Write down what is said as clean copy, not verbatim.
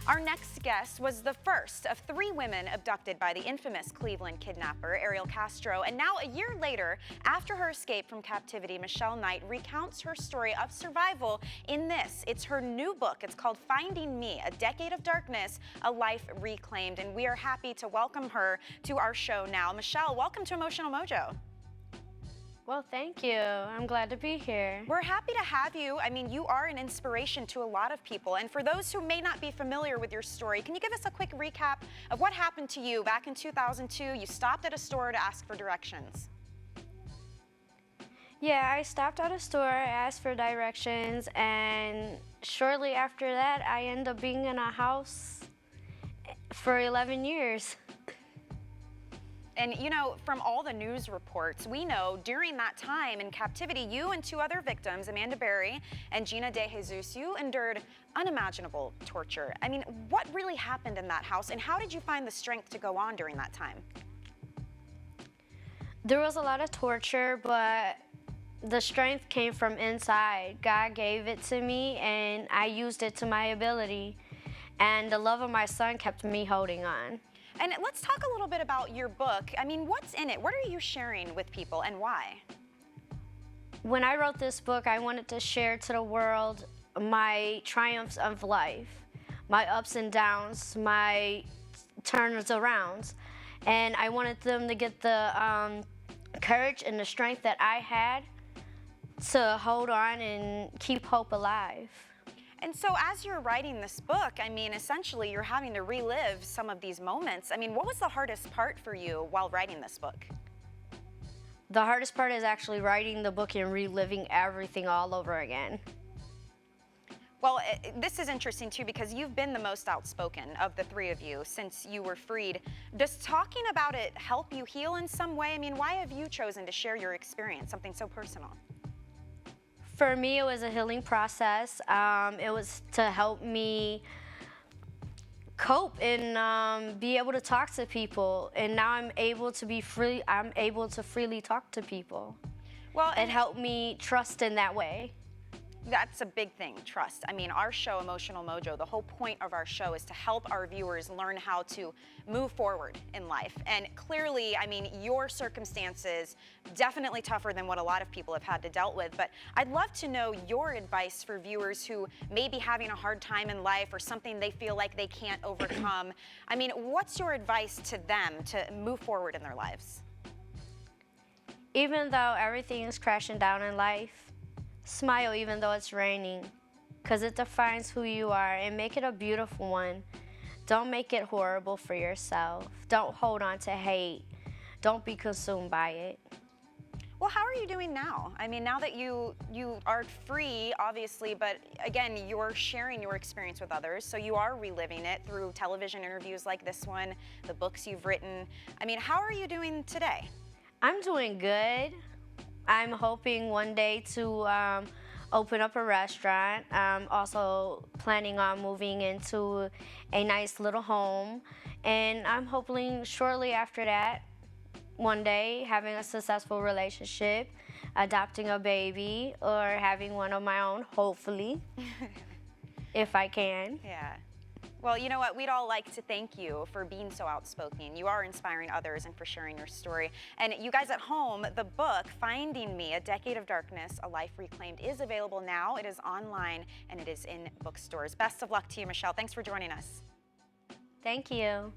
Our next guest was the first of 3 women abducted by the infamous Cleveland kidnapper, Areil Castro. And now, a year later, after her escape from captivity, Michelle Knight recounts her story of survival in this. It's her new book. It's called Finding Me, A Decade of Darkness, A Life Reclaimed. And we are happy to welcome her to our show now. Michelle, welcome to Emotional Mojo. Well, thank you. I'm glad to be here. We're happy to have you. I mean, you are an inspiration to a lot of people. And for those who may not be familiar with your story, can you give us a quick recap of what happened to you back in 2002? You stopped at a store to ask for directions. Yeah, I stopped at a store, asked for directions, and shortly after that, I ended up being in a house for 11 years. And you know, from all the news reports, we know during that time in captivity, you and 2 other victims, Amanda Berry and Gina De Jesus, you endured unimaginable torture. I mean, what really happened in that house, and how did you find the strength to go on during that time? There was a lot of torture, but the strength came from inside. God gave it to me, and I used it to my ability. And the love of my son kept me holding on. And let's talk a little bit about your book. I mean, what's in it? What are you sharing with people, and why? When I wrote this book, I wanted to share to the world my triumphs of life, my ups and downs, my turns arounds. And I wanted them to get the courage and the strength that I had to hold on and keep hope alive. And so as you're writing this book, I mean, essentially you're having to relive some of these moments. I mean, what was the hardest part for you while writing this book? The hardest part is actually writing the book and reliving everything all over again. Well, this is interesting too, because you've been the most outspoken of the 3 of you since you were freed. Does talking about it help you heal in some way? I mean, why have you chosen to share your experience, something so personal? For me, it was a healing process. It was to help me cope and be able to talk to people. And now I'm able to be free. I'm able to freely talk to people. Well, it helped me trust in that way. That's a big thing, trust. I mean, our show, Emotional Mojo, the whole point of our show is to help our viewers learn how to move forward in life. And clearly, I mean, your circumstances definitely tougher than what a lot of people have had to deal with. But I'd love to know your advice for viewers who may be having a hard time in life or something they feel like they can't overcome. I mean, what's your advice to them to move forward in their lives? Even though everything is crashing down in life, smile even though it's raining, because it defines who you are, and make it a beautiful one. Don't make it horrible for yourself. Don't hold on to hate. Don't be consumed by it. Well, how are you doing now? I mean, now that you are free, obviously, but again, you're sharing your experience with others, so you are reliving it through television interviews like this one, the books you've written. I mean, how are you doing today? I'm doing good. I'm hoping one day to open up a restaurant. I'm also planning on moving into a nice little home. And I'm hoping shortly after that, one day, having a successful relationship, adopting a baby, or having one of my own, hopefully, if I can. Yeah. Well, you know what? We'd all like to thank you for being so outspoken. You are inspiring others and for sharing your story. And you guys at home, the book, Finding Me, A Decade of Darkness, A Life Reclaimed, is available now. It is online and it is in bookstores. Best of luck to you, Michelle. Thanks for joining us. Thank you.